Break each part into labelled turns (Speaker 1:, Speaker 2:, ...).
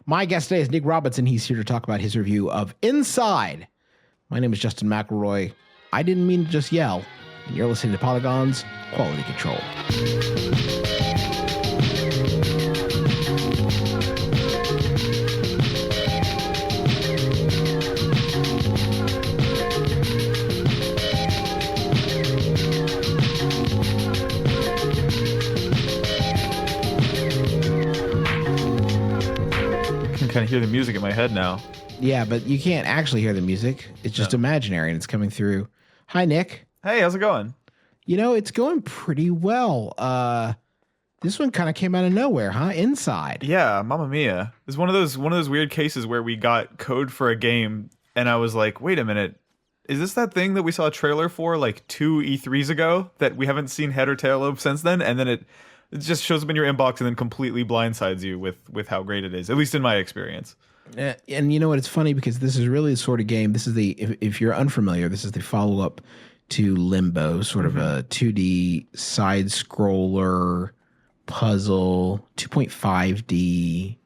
Speaker 1: My guest today is Nick Robinson. He's here to talk about his review of Inside. My name is Justin McElroy. I didn't mean to just yell. And you're listening to Polygon's Quality Control.
Speaker 2: Kind of hear the music in my head now.
Speaker 1: Yeah, but you can't actually hear the music. It's just imaginary, and it's coming through. Hi, Nick.
Speaker 2: Hey, how's it going?
Speaker 1: You know, it's going pretty well. This one kind of came out of nowhere, huh? Inside.
Speaker 2: Yeah, Mamma Mia. It's one of those weird cases where we got code for a game, and I was like, wait a minute, is this that thing that we saw a trailer for like 2 E3s ago that we haven't seen head or tail of since then? And then it just shows up in your inbox and then completely blindsides you with how great it is, at least in my experience.
Speaker 1: And you know what? It's funny because this is really the sort of game. This is if you're unfamiliar, this is the follow-up to Limbo, sort of a 2D side scroller puzzle, 2.5D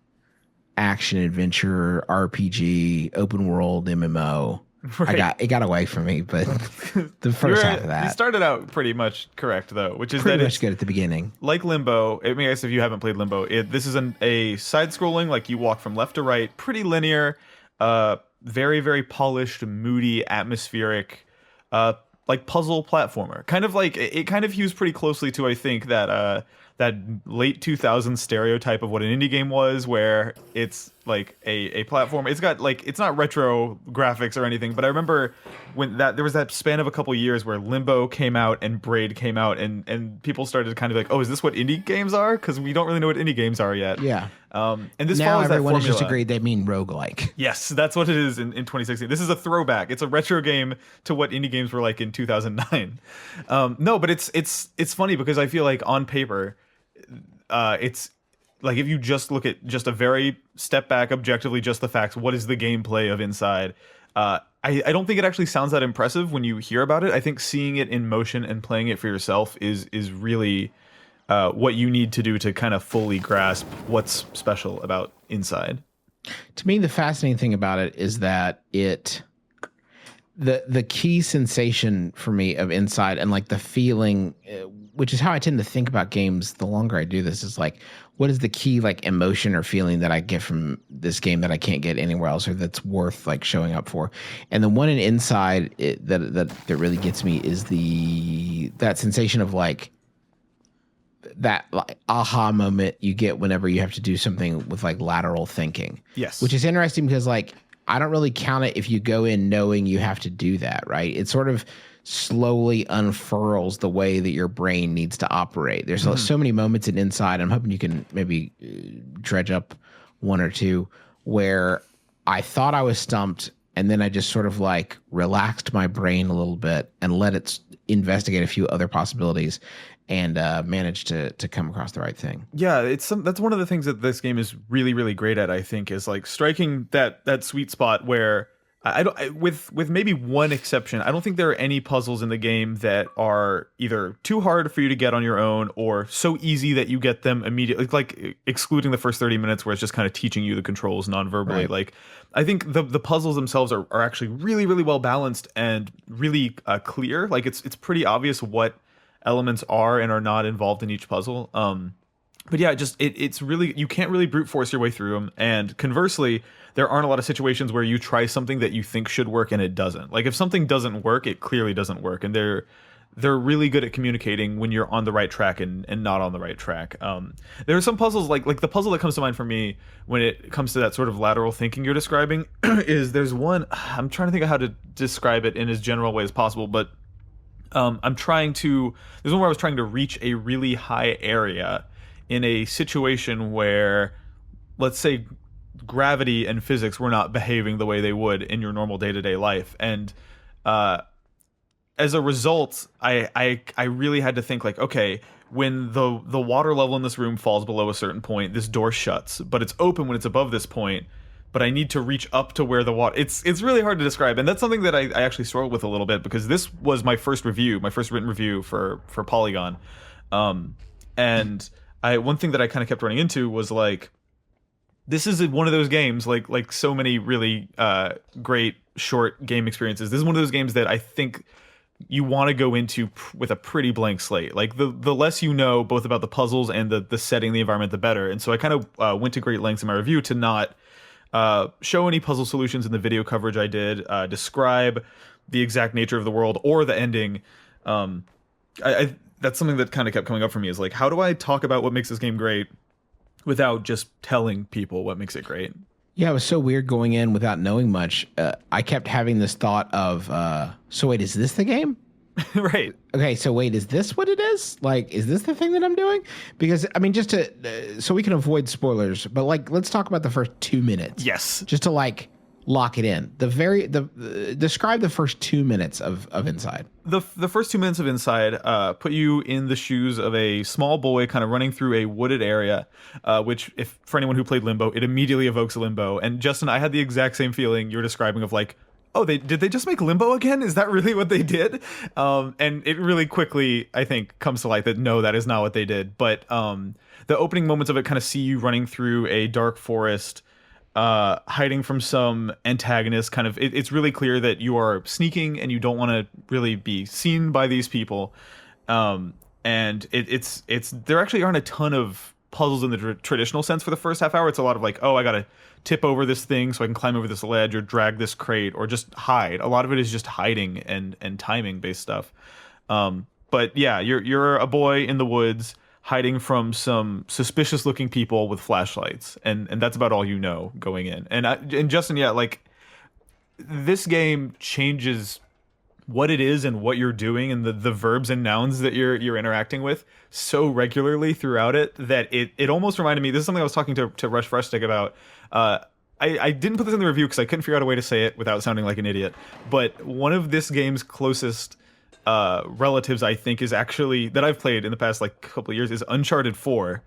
Speaker 1: action adventure RPG, open world MMO. Right. It got away from me, but the first half of that.
Speaker 2: You started out pretty much correct, though, which is
Speaker 1: pretty much good at the beginning.
Speaker 2: Like Limbo, I mean, I guess if you haven't played Limbo, this is a side-scrolling, like you walk from left to right, pretty linear, very, very polished, moody, atmospheric, like puzzle platformer. Kind of like, it kind of hews pretty closely to, I think, that late 2000s stereotype of what an indie game was, where it's like a platform. It's got like, it's not retro graphics or anything, but I remember when there was that span of a couple years where Limbo came out and Braid came out, and people started kind of like, oh, is this what indie games are? Because we don't really know what indie games are yet.
Speaker 1: Yeah.
Speaker 2: And this
Speaker 1: now
Speaker 2: follows that
Speaker 1: everyone has
Speaker 2: formula.
Speaker 1: just agreed they mean roguelike.
Speaker 2: Yes, that's what it is in 2016. This is a throwback. It's a retro game to what indie games were like in 2009. No, but it's funny because I feel like on paper, it's like if you just look at just a very step back, objectively, just the facts, what is the gameplay of Inside? I don't think it actually sounds that impressive when you hear about it. I think seeing it in motion and playing it for yourself is really what you need to do to kind of fully grasp what's special about Inside.
Speaker 1: To me, the fascinating thing about it is that the key sensation for me of Inside and like the feeling, which is how I tend to think about games the longer I do this, is like, what is the key like emotion or feeling that I get from this game that I can't get anywhere else, or that's worth like showing up for? And the one in Inside that really gets me is that sensation of like that like aha moment you get whenever you have to do something with like lateral thinking.
Speaker 2: Yes.
Speaker 1: Which is interesting because like I don't really count it if you go in knowing you have to do that, right? It sort of slowly unfurls the way that your brain needs to operate. There's so many moments in Inside. I'm hoping you can maybe dredge up one or two where I thought I was stumped, and then I just sort of like relaxed my brain a little bit and let it investigate a few other possibilities, and managed to come across the right thing.
Speaker 2: Yeah, that's one of the things that this game is really, really great at, I think, is like striking that sweet spot where with maybe one exception, I don't think there are any puzzles in the game that are either too hard for you to get on your own or so easy that you get them immediately, like excluding the first 30 minutes where it's just kind of teaching you the controls non-verbally. Right. Like, I think the puzzles themselves are actually really, really well balanced and really clear. Like, it's pretty obvious what elements are and are not involved in each puzzle. But yeah, it's really, you can't really brute force your way through them. And conversely, there aren't a lot of situations where you try something that you think should work and it doesn't. Like if something doesn't work, it clearly doesn't work. And they're really good at communicating when you're on the right track and not on the right track. There are some puzzles, like the puzzle that comes to mind for me when it comes to that sort of lateral thinking you're describing is there's one, I'm trying to think of how to describe it in as general way as possible, but there's one where I was trying to reach a really high area in a situation where, let's say, gravity and physics were not behaving the way they would in your normal day-to-day life. And as a result, I really had to think like, okay, when the water level in this room falls below a certain point, this door shuts, but it's open when it's above this point. But I need to reach up to where the water... It's really hard to describe, and that's something that I actually struggled with a little bit, because this was my first written review for Polygon. And one thing that I kind of kept running into was like, this is one of those games, like so many really great short game experiences. This is one of those games that I think you want to go into with a pretty blank slate. Like the less you know both about the puzzles and the setting, the environment, the better. And so I kind of went to great lengths in my review to not show any puzzle solutions in the video coverage I did, describe the exact nature of the world or the ending. I that's something that kind of kept coming up for me, is like, how do I talk about what makes this game great without just telling people what makes it great?
Speaker 1: Yeah, it was so weird going in without knowing much. I kept having this thought of, so wait, is this the game?
Speaker 2: Right.
Speaker 1: Okay, so wait, is this what it is? Like, is this the thing that I'm doing? Because, I mean, just to, so we can avoid spoilers, but like, let's talk about the first 2 minutes.
Speaker 2: Yes.
Speaker 1: Just to like lock it in. Describe the first 2 minutes of Inside.
Speaker 2: The first 2 minutes of Inside put you in the shoes of a small boy kind of running through a wooded area, which, if for anyone who played Limbo, it immediately evokes Limbo. And Justin, I had the exact same feeling you're describing of like, oh, did they just make Limbo again? Is that really what they did? And it really quickly, I think, comes to light that no, that is not what they did. But the opening moments of it kind of see you running through a dark forest, hiding from some antagonist. Kind of, it's really clear that you are sneaking and you don't want to really be seen by these people. And it's there actually aren't a ton of puzzles in the traditional sense for the first half hour. It's a lot of like, oh, I gotta tip over this thing so I can climb over this ledge, or drag this crate, or just hide. A lot of it is just hiding and timing based stuff. But yeah, you're a boy in the woods hiding from some suspicious looking people with flashlights, and that's about all you know going in. And Justin, yeah, like, this game changes what it is and what you're doing and the verbs and nouns that you're interacting with so regularly throughout it that it almost reminded me. This is something I was talking to Rush Freshstick about. I didn't put this in the review because I couldn't figure out a way to say it without sounding like an idiot. But one of this game's closest relatives, I think, is actually, that I've played in the past like couple of years, is Uncharted 4.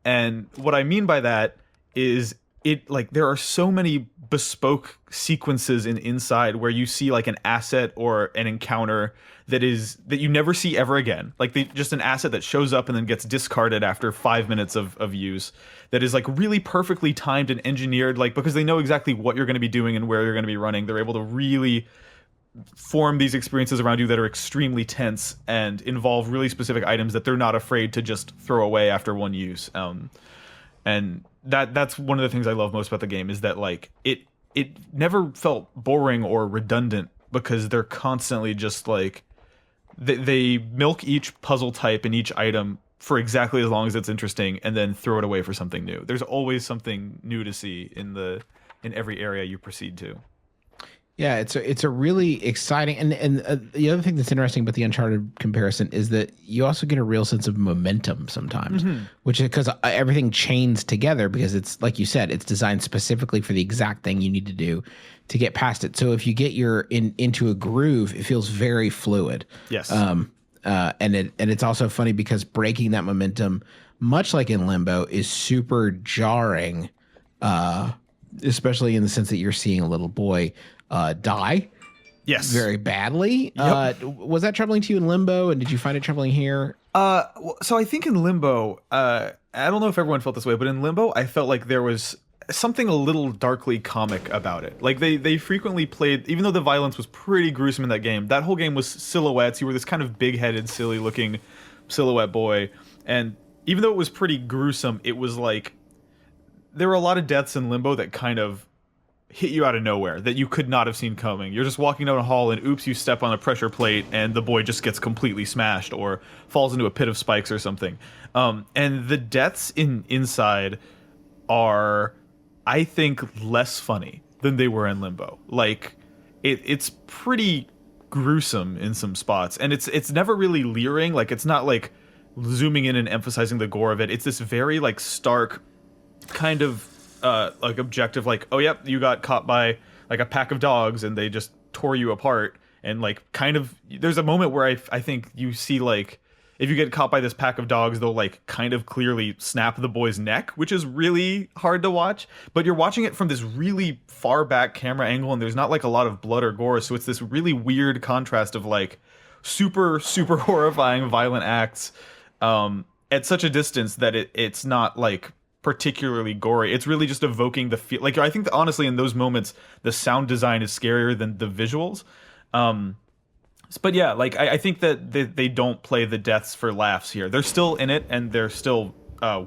Speaker 2: And what I mean by that is, it, like, there are so many bespoke sequences in Inside where you see like an asset or an encounter that you never see ever again. Like, just an asset that shows up and then gets discarded after 5 minutes of use, that is like really perfectly timed and engineered, like, because they know exactly what you're going to be doing and where you're going to be running. They're able to really form these experiences around you that are extremely tense and involve really specific items that they're not afraid to just throw away after one use. And that's one of the things I love most about the game, is that like it never felt boring or redundant, because they're constantly just like, they milk each puzzle type and each item for exactly as long as it's interesting, and then throw it away for something new. There's always something new to see in every area you proceed to.
Speaker 1: Yeah, it's a really exciting, and the other thing that's interesting about the Uncharted comparison is that you also get a real sense of momentum sometimes, which is because everything chains together, because it's, like you said, it's designed specifically for the exact thing you need to do to get past it. So if you get into a groove, it feels very fluid.
Speaker 2: Yes.
Speaker 1: And it's also funny because breaking that momentum, much like in Limbo, is super jarring, especially in the sense that you're seeing a little boy die,
Speaker 2: yes,
Speaker 1: very badly.
Speaker 2: Yep.
Speaker 1: Was that troubling to you in Limbo, and did you find it troubling here?
Speaker 2: So I think in Limbo, I don't know if everyone felt this way, but in Limbo, I felt like there was something a little darkly comic about it. Like, they frequently played, even though the violence was pretty gruesome in that game, that whole game was silhouettes. You were this kind of big-headed, silly-looking silhouette boy, and even though it was pretty gruesome, it was like, there were a lot of deaths in Limbo that kind of hit you out of nowhere, that you could not have seen coming. You're just walking down a hall and oops, you step on a pressure plate and the boy just gets completely smashed or falls into a pit of spikes or something. And the deaths in Inside are, I think, less funny than they were in Limbo. Like, it's pretty gruesome in some spots, and it's never really leering. Like, it's not like zooming in and emphasizing the gore of it. It's this very like stark kind of like objective, like, oh yep, you got caught by like a pack of dogs and they just tore you apart. And like, kind of, there's a moment where I think you see, like, if you get caught by this pack of dogs, they'll like kind of clearly snap the boy's neck, which is really hard to watch. But you're watching it from this really far back camera angle, and there's not like a lot of blood or gore, so it's this really weird contrast of like super horrifying violent acts at such a distance that it's not like particularly gory. It's really just evoking the feel. Like, I think that honestly in those moments the sound design is scarier than the visuals. But yeah, like I think that they don't play the deaths for laughs here. They're still in it, and they're still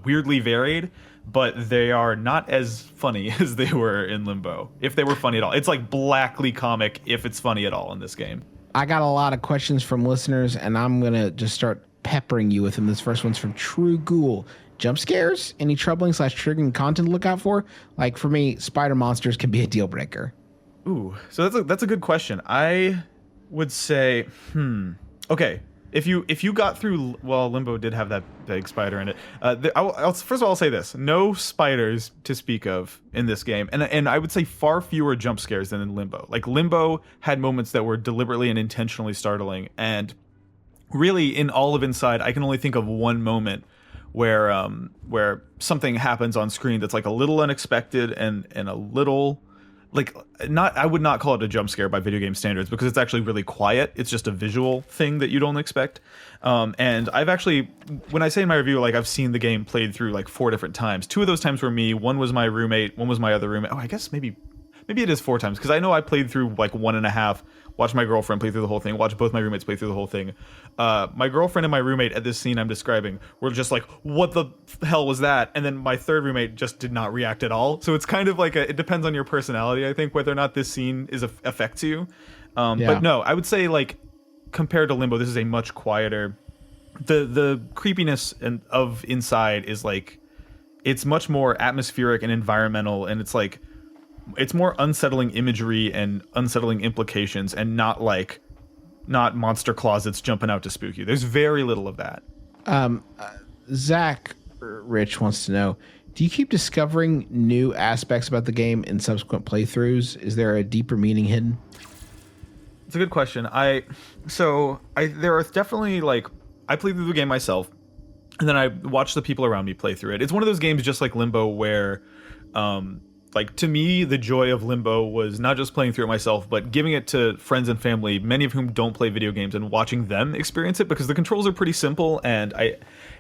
Speaker 2: weirdly varied, but they are not as funny as they were in Limbo, if they were funny at all. It's like blackly comic if it's funny at all in this game.
Speaker 1: I got a lot of questions from listeners, and I'm going to just start peppering you with them. This first one's from True Ghoul. Jump scares? Any troubling / triggering content to look out for? Like, for me, spider monsters can be a deal breaker.
Speaker 2: Ooh, so that's a good question. I would say, okay, if you got through, well, Limbo did have that big spider in it. First of all, I'll say this: no spiders to speak of in this game, and I would say far fewer jump scares than in Limbo. Like, Limbo had moments that were deliberately and intentionally startling, and really in all of Inside, I can only think of one moment where something happens on screen that's like a little unexpected and a little. Like, I would not call it a jump scare by video game standards, because it's actually really quiet. It's just a visual thing that you don't expect. And I've actually, when I say in my review, like, I've seen the game played through like 4 different times. 2 of those times were me. 1 was my roommate. 1 was my other roommate. Oh, I guess maybe it is 4 times, because I know I played through like 1.5. Watched my girlfriend play through the whole thing. Watched both my roommates play through the whole thing. My girlfriend and my roommate at this scene I'm describing were just like, "What the hell was that?" And then my third roommate just did not react at all. So it's kind of like it depends on your personality, I think, whether or not this scene affects you. But no, I would say, like, compared to Limbo, this is a much quieter. The creepiness of Inside is like, it's much more atmospheric and environmental, and it's like, it's more unsettling imagery and unsettling implications, and not monster closets jumping out to spook you. There's very little of that.
Speaker 1: Zach Rich wants to know, do you keep discovering new aspects about the game in subsequent playthroughs? Is there a deeper meaning hidden?
Speaker 2: It's a good question. There are definitely, like, I played through the game myself, and then I watched the people around me play through it. It's one of those games, just like Limbo, where like, to me, the joy of Limbo was not just playing through it myself, but giving it to friends and family, many of whom don't play video games, and watching them experience it, because the controls are pretty simple, and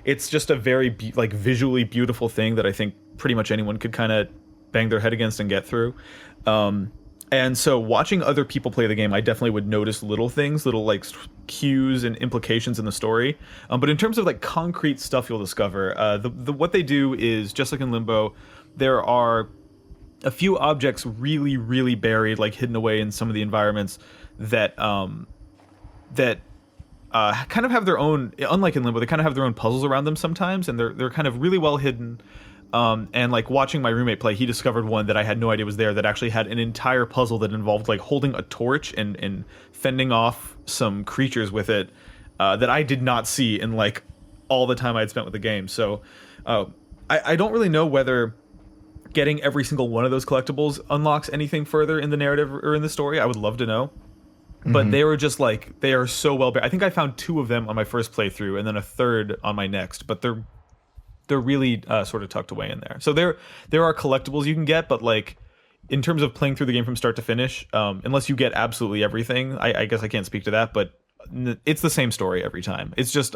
Speaker 2: it's just a very visually beautiful thing that I think pretty much anyone could kind of bang their head against and get through. And so watching other people play the game, I definitely would notice little things, little like cues and implications in the story. But in terms of like concrete stuff you'll discover, what they do is, just like in Limbo, there are a few objects really, really buried, like hidden away in some of the environments that kind of have their own, unlike in Limbo, they kind of have their own puzzles around them sometimes, and they're kind of really well hidden. And like, watching my roommate play, he discovered one that I had no idea was there, that actually had an entire puzzle that involved like holding a torch and fending off some creatures with it, that I did not see in like all the time I had spent with the game. So I don't really know whether getting every single one of those collectibles unlocks anything further in the narrative or in the story. I would love to know. But they were just like, they are so well. I think I found 2 of them on my first playthrough, and then a third on my next. But they're really sort of tucked away in there. So there are collectibles you can get, but like, in terms of playing through the game from start to finish, unless you get absolutely everything, I guess I can't speak to that. But it's the same story every time. It's just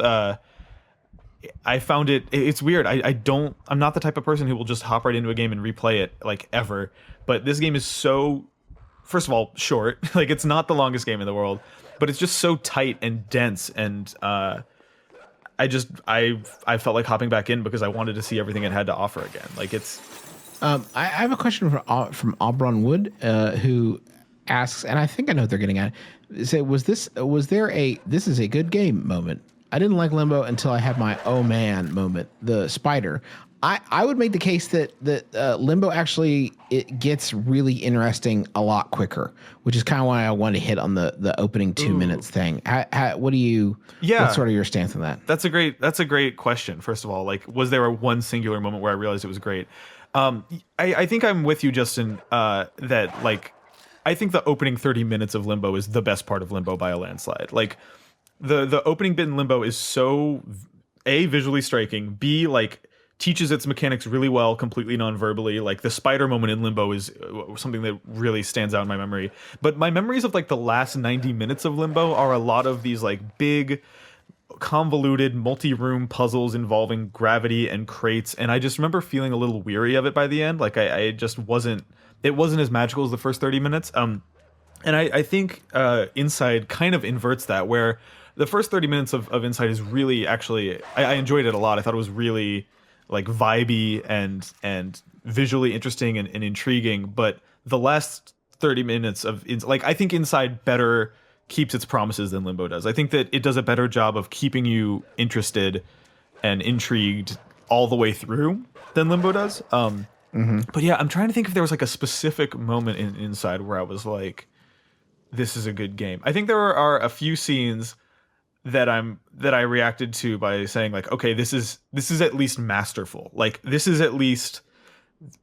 Speaker 2: I found it's weird. I'm not the type of person who will just hop right into a game and replay it like ever. But this game is so, first of all, short. Like, it's not the longest game in the world, but it's just so tight and dense, and I felt like hopping back in because I wanted to see everything it had to offer again. Like, it's.
Speaker 1: I have a question from Aubrey Wood, who asks, and I think I know what they're getting at. Say, this is a good game moment? I didn't like Limbo until I had my oh man moment, the spider. I would make the case that Limbo actually, it gets really interesting a lot quicker, which is kind of why I wanted to hit on the opening 2 minutes thing. What do you? Yeah, what's sort of your stance on that?
Speaker 2: That's a great question. First of all, like, was there one singular moment where I realized it was great? I think I'm with you, Justin. That, like, I think the opening 30 minutes of Limbo is the best part of Limbo by a landslide. Like, the opening bit in Limbo is so A, visually striking, B, like, teaches its mechanics really well, completely non-verbally. Like, the spider moment in Limbo is something that really stands out in my memory. But my memories of like the last 90 minutes of Limbo are a lot of these like big, convoluted multi-room puzzles involving gravity and crates, and I just remember feeling a little weary of it by the end. Like I just wasn't. It wasn't as magical as the first 30 minutes. And I think Inside kind of inverts that, where the first 30 minutes of Inside is really actually I enjoyed it a lot. I thought it was really like vibey and visually interesting and intriguing. But the last 30 minutes of I think Inside better keeps its promises than Limbo does. I think that it does a better job of keeping you interested and intrigued all the way through than Limbo does. But yeah, I'm trying to think if there was like a specific moment in Inside where I was like, this is a good game. I think there are a few scenes that I reacted to by saying like, okay, this is at least masterful. Like this is at least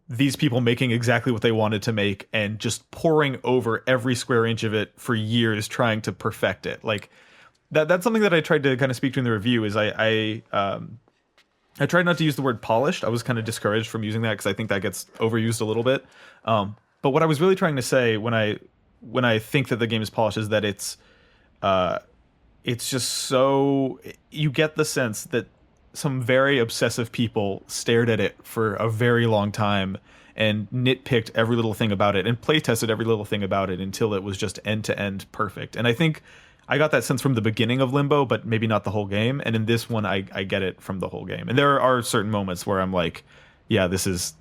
Speaker 2: these people making exactly what they wanted to make and just pouring over every square inch of it for years trying to perfect it. Like that's something that I tried to kind of speak to in the review is I tried not to use the word polished. I was kind of discouraged from using that because I think that gets overused a little bit. But what I was really trying to say when I think that the game is polished is that it's just so, you get the sense that some very obsessive people stared at it for a very long time and nitpicked every little thing about it and play tested every little thing about it until it was just end to end perfect. And I think I got that sense from the beginning of Limbo, but maybe not the whole game. And in this one, I get it from the whole game. And there are certain moments where I'm like, yeah, this is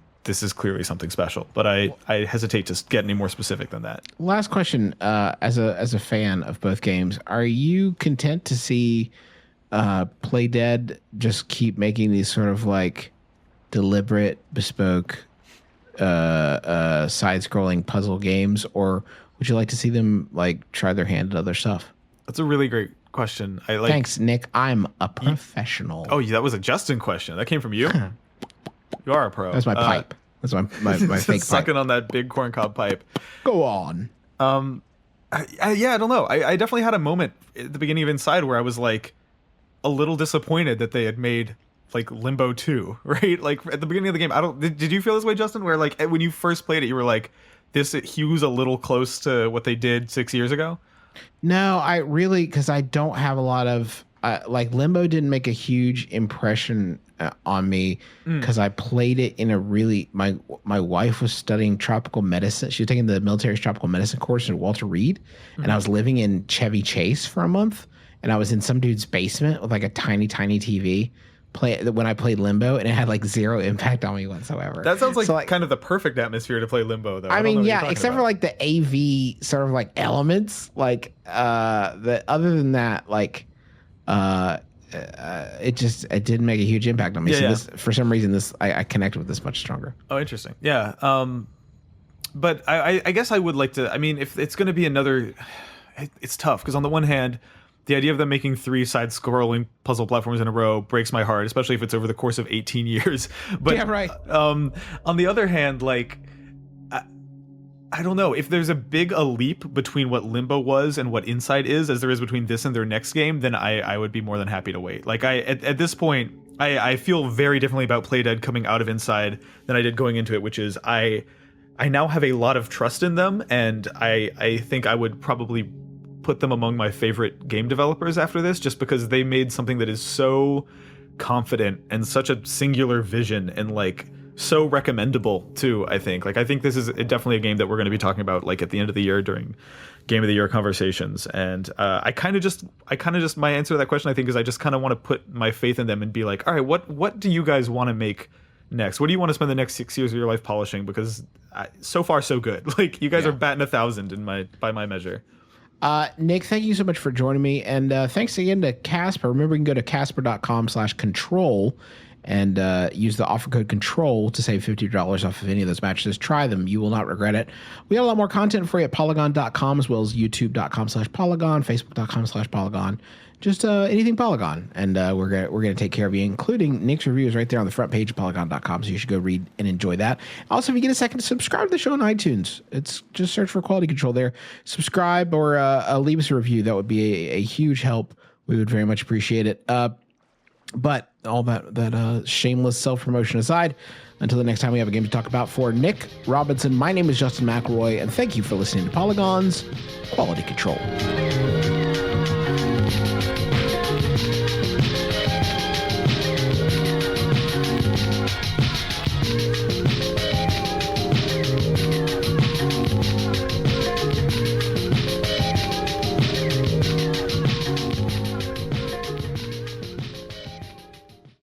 Speaker 2: clearly something special. But I hesitate to get any more specific than that.
Speaker 1: Last question, as a fan of both games, are you content to see PlayDead just keep making these sort of like deliberate, bespoke, side-scrolling puzzle games, or would you like to see them like try their hand at other stuff?
Speaker 2: That's a really great question.
Speaker 1: Thanks, Nick. I'm a professional.
Speaker 2: Oh, that was a Justin question. That came from you. You are a pro.
Speaker 1: That's my pipe. That's my fake pipe.
Speaker 2: Sucking on that big corncob pipe.
Speaker 1: Go on.
Speaker 2: I don't know. I definitely had a moment at the beginning of Inside where I was like a little disappointed that they had made like Limbo 2, right? Like at the beginning of the game, did you feel this way, Justin? Where like when you first played it, you were like, this hews a little close to what they did 6 years ago?
Speaker 1: No, I really, because I don't have a lot of like Limbo didn't make a huge impression on me because I played it in a really my wife was studying tropical medicine. She was taking the military's tropical medicine course at Walter Reed, and I was living in Chevy Chase for a month, and I was in some dude's basement with like a tiny TV when I played Limbo, and it had like zero impact on me whatsoever.
Speaker 2: That sounds like kind of the perfect atmosphere to play Limbo, though.
Speaker 1: I mean, yeah, except for like the AV sort of like elements, like the other than that, like it didn't make a huge impact on me. This, for some reason, I connected with this much stronger.
Speaker 2: Oh, interesting. Yeah. But I guess I would like to. I mean, if it's going to be another, it's tough because on the one hand, the idea of them making 3 side-scrolling puzzle platforms in a row breaks my heart, especially if it's over the course of 18 years. But
Speaker 1: yeah, right.
Speaker 2: On the other hand, like, I don't know. If there's a leap between what Limbo was and what Inside is, as there is between this and their next game, then I would be more than happy to wait. Like, at this point, I feel very differently about PlayDead coming out of Inside than I did going into it, which is I now have a lot of trust in them, and I think I would probably put them among my favorite game developers after this, just because they made something that is so confident and such a singular vision and like so recommendable too. I think this is definitely a game that we're going to be talking about like at the end of the year during Game of the Year conversations. And I kind of just my answer to that question, I think, is I just kind of want to put my faith in them and be like, all right, what do you guys want to make next? What do you want to spend the next 6 years of your life polishing? Because so far so good. Like you guys are batting 1,000 by my measure.
Speaker 1: Nick, thank you so much for joining me. And thanks again to Casper. Remember, you can go to casper.com/control and use the offer code control to save $50 off of any of those mattresses. Try them. You will not regret it. We have a lot more content for you at polygon.com, as well as youtube.com/polygon, facebook.com/polygon. Just anything Polygon. And we're gonna take care of you, including Nick's reviews right there on the front page of polygon.com. So you should go read and enjoy that. Also, if you get a second, subscribe to the show on iTunes. It's just search for Quality Control there. Subscribe or leave us a review. That would be a huge help. We would very much appreciate it. But all that shameless self-promotion aside, until the next time we have a game to talk about, for Nick Robinson, my name is Justin McElroy, and thank you for listening to Polygon's Quality Control.